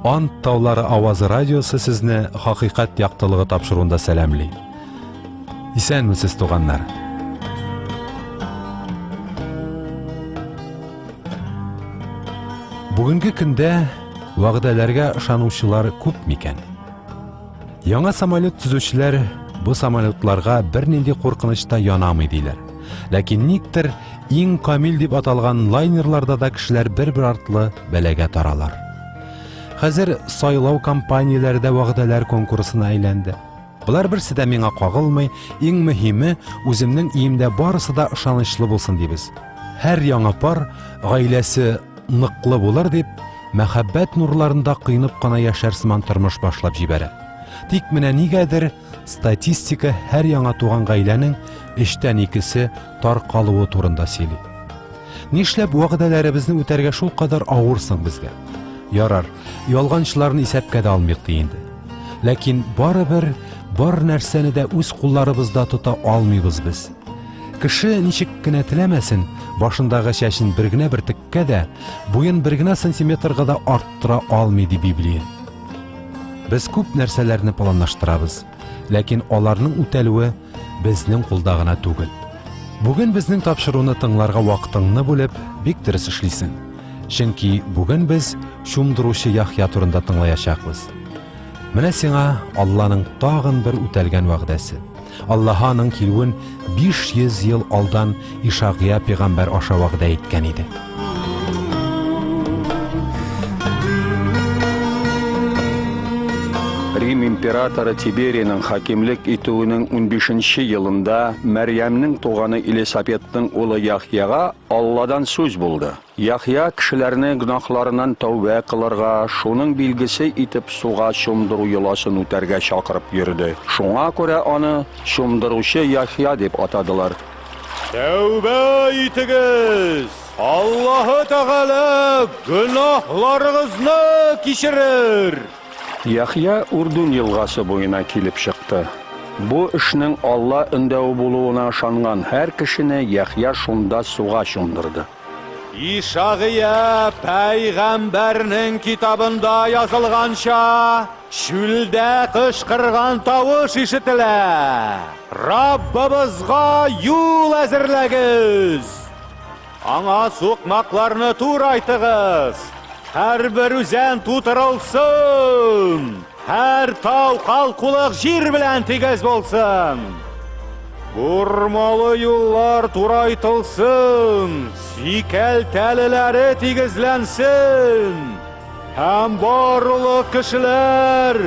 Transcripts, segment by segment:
Ант таулары авазы радиосы сезне хакыйкать яктылыгы тапшыруында сәламлый. Исәнмесез туганнар. Бүгенге көндә вәгъдәләргә ышанучылар күп микән? Яңа самолет төзүчеләр бу самолетларга бернинди куркынычта янамый диләр. Ләкин никтер иң камил дип аталган лайнерларда да кешеләр бер-бер артлы бәләгә таралар. Хәзер сайлау компанияләрдә вәгъдәләр конкурсына әйләнде. Булар берсе дә миңа кагылмый, иң мөһиме үземнең иемдә барысы да ышанычлы булсын дибез. Һәр яңа пар гаиләсе ныклы булыр дип, мәхәббәт нурларында кыйнып кына яшәр сыман тормыш башлап җибәрә. Тик менә нигәдер статистика һәр яңа туган гаиләнең эштән икесе таркалуы турында сөйли. Нишләп вәгъдәләребезне үтәргә шул кадәр авырсың безгә? Ярар, ялганчыларны исәпкә дә алмыйк инде. Ләкин барыбер бар нәрсәне дә үз кулларыбызда тота алмыйбыз без. Кеше ничек кенә теләмәсен, башындагы чәчен бер генә бер теккә дә, буен бер генә сантиметрга да арттыра алмый ди Библия. Без күп нәрсәләрне планлаштырабыз, ләкин аларның үтәлүе безнең кулда гына түгел. Бүген безнең тапшыруны тыңларга вакытыңны бүлеп, бик дөрес эшлисең. Чөнки бүген без шумдыручы Яхья турында тыңлаячакбыз. Менә сиңа Алланың тагын бер үтәлгән вәгъдәсе. Аллаһның килүен 500 ел алдан Ишагия пәйгамбәр аша вәгъдә иткән иде. Рим императоры Тиберийның хакимлек итүенең 15-нче елында Мәрьямнең туганы Елисапетның улы Яхьяга Алладан сүз булды. Яхья кешеләрне гөнаһларыннан тәүбә кылырга, шуның билгесе итеп суга чумдыру йоласын үтәргә чакырып йөрде. Шуңа күрә аны чумдыручы Яхья дип атадылар. Тәүбә итегез! Аллаһы Тәгалә гөнаһларыгызны кичерер! Яхья Урдун елгасы буена килеп чыкты. Бу эшнең Алла өндәү булуына ышанган һәр кешене Яхья шунда суга чумдырды. Ишагия пәйгамбәрнең китабында язылганча, шүлдә кычкырган тавыш ишетелә. Раббыбызга юл әзерләгез. Аңа сукмакларны турайтыгыз. Һәр бер үзән тутырылсын. Һәр тау калкулык җир белән тигез булсын. Бурмалы юллар турайтылсын. Сикәл тәлеләре тигезләнсен. Һәм барлык кешеләр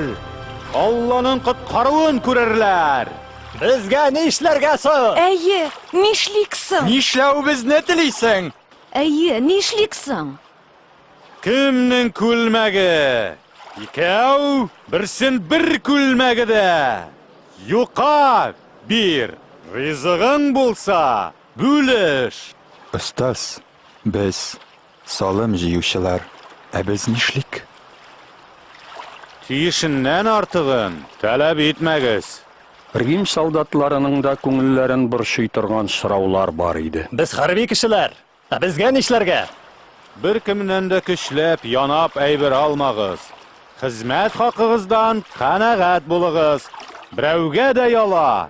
Алланың коткаруын күрерләр. Безгә ни эшләргә соң? Әйе, нишликсең? Нишләүбезне телисең? Әйе, нишликсең? Кемнең күлмәге? Икәү, берсен бер күлмәгедә. Юка бир. Ризыгың булса, бүлеш. Остаз, без салым җыючылар, ә без нишлик? Тиешеннән артыгын таләп итмәгез. Рим солдатларының да күңелләрен борчый торган сораулар бар иде. Без хәрби кешеләр, ә безгә нишләргә? Бер кемнән дә көчләп янап әйбер алмагыз. Хезмәт хакыгыздан канәгать булыгыз. Берәүгә дә яла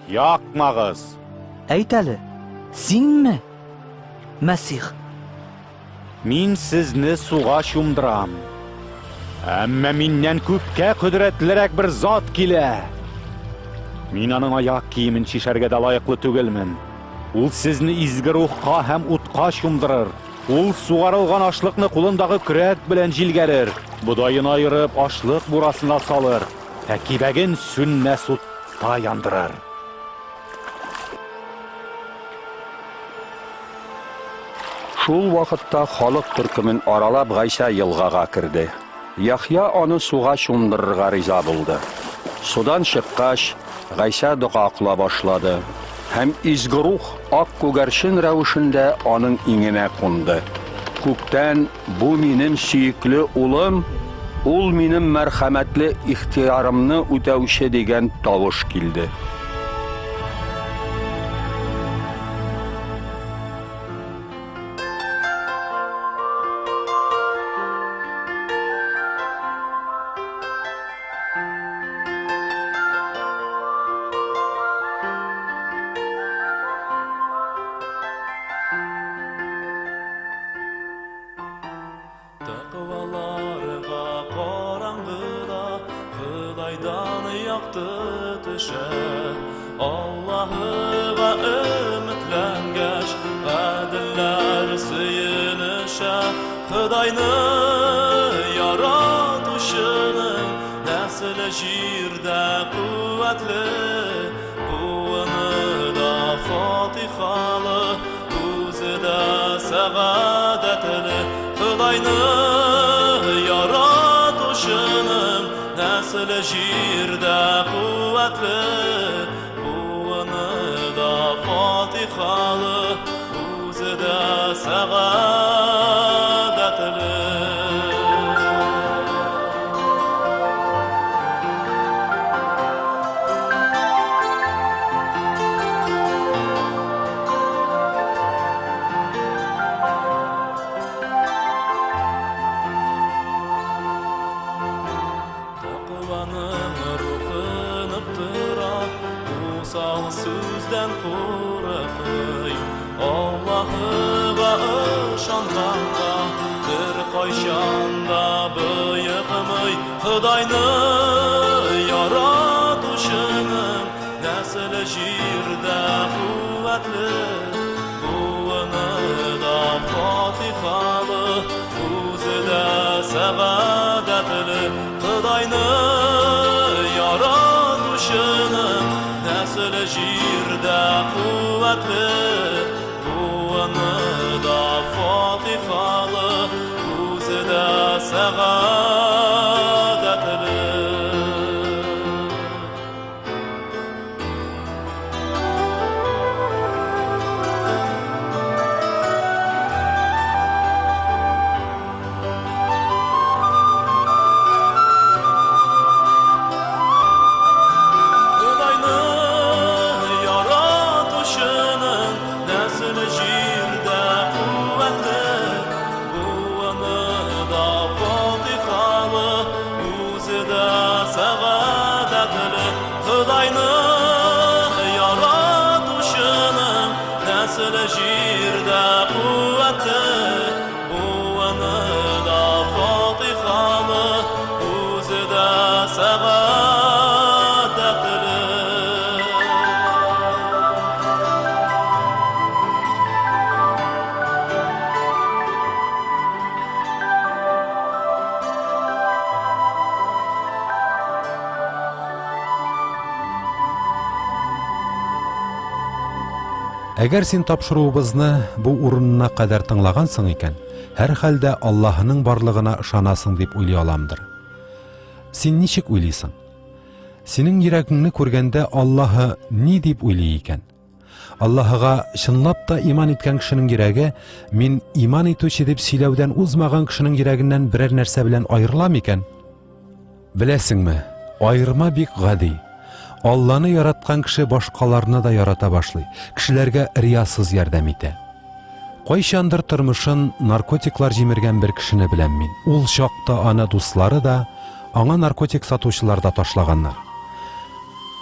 якмагыз. Әйт әле, синме? Мәсих. Мин сезне суга чумдырам. Әмма миннән күпкә кодрәтлерәк бер зат килә. Мин аның аяк киемен чишәргә дә лаеклы түгелмен. Ул сезне изге рухка һәм утка чумдырыр. Ул сугарылган ашлыкны кулындагы көрәк белән җилгәрер. Будайын айырып ашлык бурасына салыр. Ә кибәген сүннә сутта яндырыр. Шул вакытта халык төркемен аралап Гайса елгага керде. Яхья аны суга чумдырырга риза булды. Судан чыккач, Гайса дуа кыла башлады. Һәм изге рух ак күгәрчен рәвешендә аның иңенә кунды. Күктән бу минем сөекле улым, ул минем мәрхәмәтле ихтиярымны үтәүче дигән тавыш килде. yaktı düşe Allah'ıga ümitlengeç Adiller suyunuşa Hıdayni yaratışının Nesli jirde kuvvetli Buğunu da fatihalı Uzi de segadetli Hıdayni yaratışının Nesli jirde kuvvetli Buğunu da fatihalı Uzi de segadetli Sağ sözden korkmay Allah'ıga ışanganda bir qayşanda bıyıqmay Hıdayni yaratışının nesli jirde kuvvetli Buğunu da fatihalı Uzi de segadetli Hıdayni yaratışının Nesli jirde kuvvetli Buğunu da fatihalı Uzi de segadetli Hıdayni yaratışının nesli jirde kuvvetli Buğunu da fatihalı Uzi de segadetli Әгәр син тапшыруыбызны бу урынына кадәр тыңлагансың икән, һәр хәлдә Аллаһының барлыгына ышанасың дип уйлый аламдыр. Син ничек уйлыйсың? Синең йөрәгеңне күргәндә Аллаһы ни дип уйлый икән? Аллаһыга чынлап та иман иткән кешенең йөрәге мин иман итүче дип сөйләүдән узмаган кешенең йөрәгеннән берәр нәрсә белән аерыла микән? Беләсеңме, аерма бик гади. Алланы яраткан кеше башкаларны да ярата башлый, кешеләргә риясыз ярдәм итә. Кайчандыр тормышын наркотиклар җимергән бер кешене беләм мин. Ул чакта аны дуслары да, аңа наркотик сатучылар да ташлаганнар.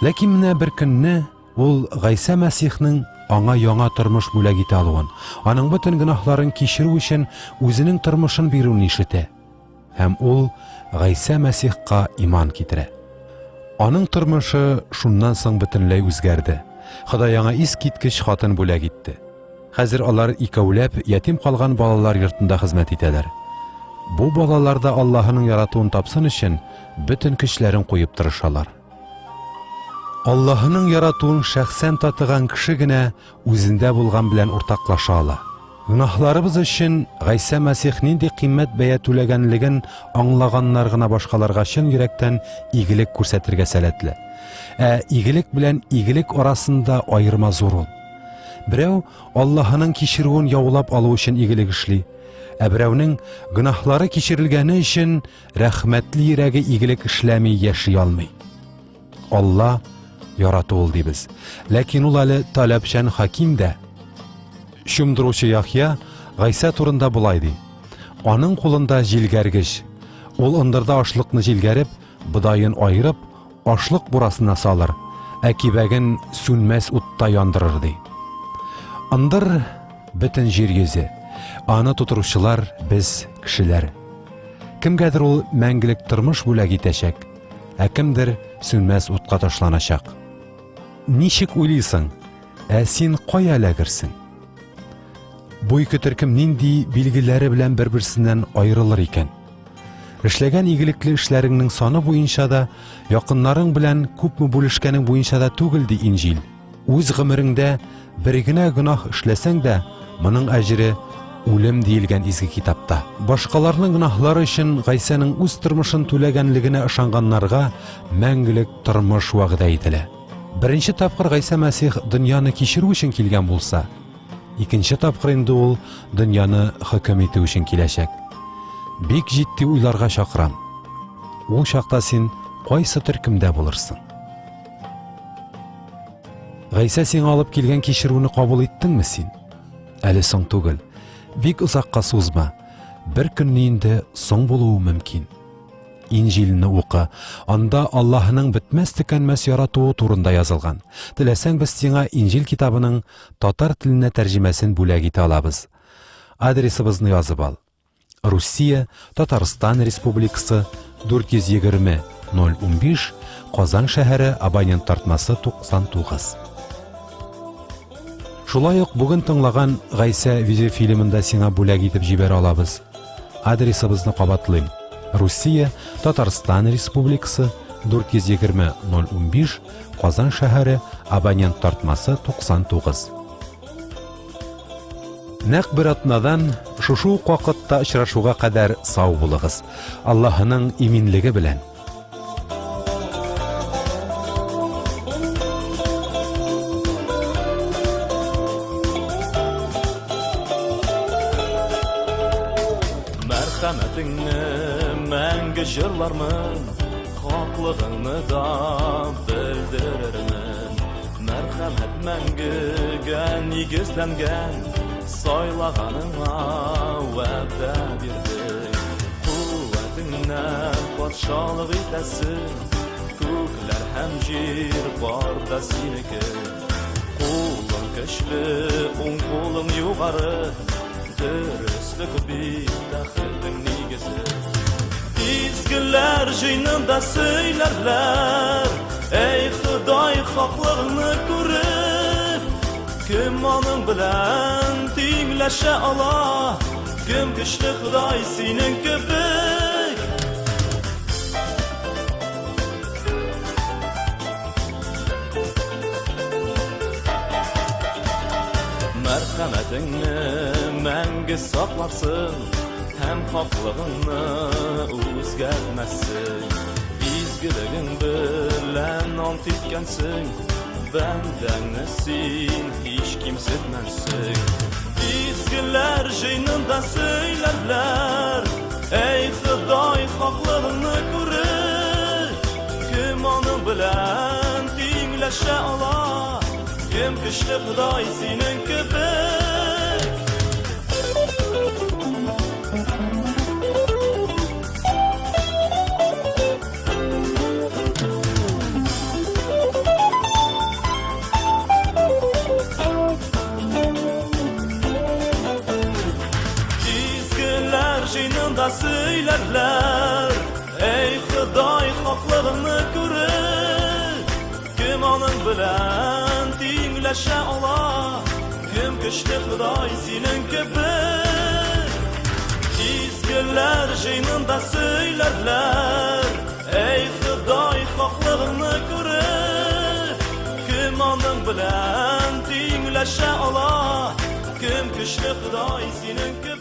Ләкин менә бер көнне ул Гайса Мәсихнең аңа яңа тормыш бүләк итә алуын, аның бөтен гөнаһларын кичерү өчен үзенең тормышын бирүен ишетә. Һәм ул Гайса Мәсихка иман китерә. Аның тормышы шуннан соң бөтенләй үзгәрде. Ходай аңа искиткеч хатын бүләк итте. Хәзер алар икәүләп ятим калган балалар йортында хезмәт итәләр. Бу балаларда Аллаһының яратуын тапсын өчен бөтен көчләрен куеп тырышалар. Аллаһының яратуын шәхсән татыган кеше генә үзендә булган белән уртаклаша ала. Гөнаһларыбыз өчен Гайса Мәсих нинди кыйммәт бәя түләгәнлеген аңлаганнар гына башкаларга чын йөрәктән игелек күрсәтергә сәләтле. Игелек белән игелек арасында аерма зур ул. Берәү Аллаһының кичерүен яулап алу өчен игелек эшли, берәүнең гөнаһлары кичерелгәне өчен рәхмәтле йөрәге игелек эшләми яши алмый. Алла ярату ул дибез. Ләкин ул әле таләпчән хаким дә. Шумдыручы Яхья Гайса турында булай ди. Аның кулында җилгәргеч. Ул ындырда ашлыкны җилгәреп, быдайын айырып, ашлык бурасына салыр, кибәген сүнмәс утта яндырыр ди. Ындыр бөтен җир йөзе. Аны тутыручылар без кешеләр. Кемгәдер ул мәңгелек тормыш бүләк итәчәк, кемдер sönmәс утка ташланачак. Ничек уйлыйсың? Син кая эләгерсең? Бу ике төркем нинди билгеләре белән бер-берсеннән аерылыр икән? Эшләгән игелекле эшләреңнең саны буенча да, якыннарың белән күпме бүлешкәнең буенча да түгел ди Инҗил. Үз гомереңдә бер генә гөнаһ эшләсәң дә, моның әҗре үлем диелгән изге китапта. Башкаларның гөнаһлары өчен Гайсаның үз тормышын түләгәнлегенә ышанганнарга мәңгелек тормыш вәгъдә ителә. Беренче тапкыр Гайса Мәсих дөньяны кичерү өчен килгән булса, икенче тапкыр инде ул дөньяны хөкем итү өчен киләчәк. Бик җитди уйларга чакырам. Ул чакта син кайсы төркемдә булырсың? Гайса сиңа алып килгән кичерүне кабул иттеңме син? Әле соң түгел. Бик озакка сузма. Бер көнне инде соң булуы мөмкин. Инҗилне укы. Анда Аллаһның бетмәс төкәнмәс яратуы турында язылган. Теләсәң без сиңа Инҗил китабының татар теленә тәрҗемәсен бүләк итә алабыз. Адресыбызны язып ал. Русия, Татарстан Республикасы, 420-015, Казан шәһәре, абонент тартмасы 99. Шулай ук бүген тыңлаган Гайса видеофильмында сиңа бүләк итеп җибәрә алабыз. Адресыбызны кабатлыйм. Русия, Татарстан Республикасы, 420-015, Казан шәһәре, абонент тартмасы 99. Нәкъ бер атнадан шушы ук вакытта очрашуга кадәр сау булыгыз. Аллаһның иминлеге белән. Мәрхәмәтеңне мәңге җырлармын, хаклыгыңны да белдерермен. Мәрхәмәт мәңгегә нигезләнгән, сайлаганыңа вәгъдә бирдең. Куәтеңнән патшалык итәсең, күкләр һәм җир барда синеке. Кулың көчле, уң кулың югары, дөрестлек бит тәхетең нигезе. Изгеләр җыйнында сөйләрләр, әй Ходай хаклыгыңны күреп, кем аның белән тиңләшә ала, кем көчле Ходай синең кебек. Мәрхәмәтеңне мәңге сакларсың, һәм хаклыгыңны үзгәртмәссең. Изгелегең белән ант иткәнсең, бәндәңне син һич кимсетмәссең. Изгеләр җыйнында сөйләрләр, әй Ходай хаклыгыңны күреп, кем аның белән тиңләшә ала, кем көчле Ходай синең кебек. Җыйнында сөйләрләр, әй Ходай хаклыгыңны күреп, кем аның белән тиңләшә ала, кем көчле Ходай синең кебек. Изгеләр җыйнында сөйләрләр, әй Ходай хаклыгыңны күреп, кем аның белән тиңләшә ала, кем көчле Ходай синең кебек.